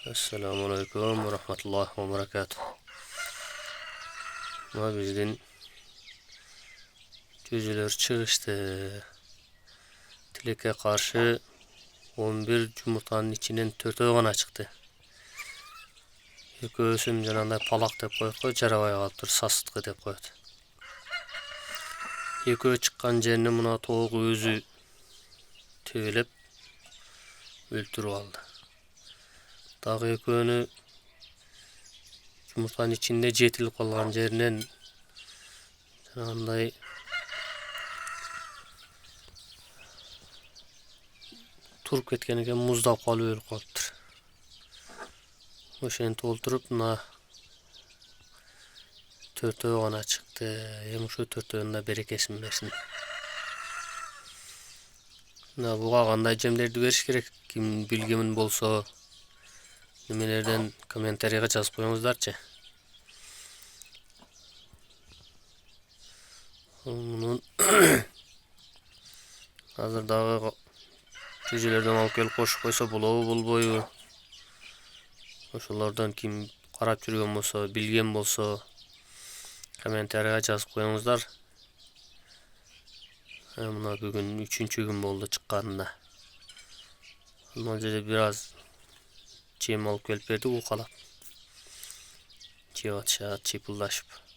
Assalamu alaikum ve rahmetullahi ve berekatuhu. Ma bizden cücüler çıkıştı. Tileke karşı 11 yumurtanın içinden 4 oğana çıktı. Göğsüm jananda palak dep koyup jaravay kalıp dur, sasıtkı dep koydu. Ekөө çıkkan jerini muna toğuk özü tebelep öldürüp aldı. Dagı ekөөнü yumurtanın içinde jetilip kalgan jerinden janagындай turup ketken eken, muzdap kalıp ölüp kalıptır. Oşeni toldurup mına 4 oğana çıktı. Hem şu 4'ünün da berekesin versin. Buga kандай jemlerdi beriş керек? Kim bilgimin bolsa nimelerden kommentariyaga жазып koyuңуздарчы. Bunun hazır dagы cücelerden alıp gelip koşup koysa bolobу bolбойбу? Oşolardan kim karap жүрген bolsa, bilgen bolsa kommentariyaga жазып koyuңуздар. Mına bugün 3-cü gün boldu çıkkanına. Ondan жерде biraz jem alıp gelip berdik, ukalap. Jep atышат, çepıldaşıp.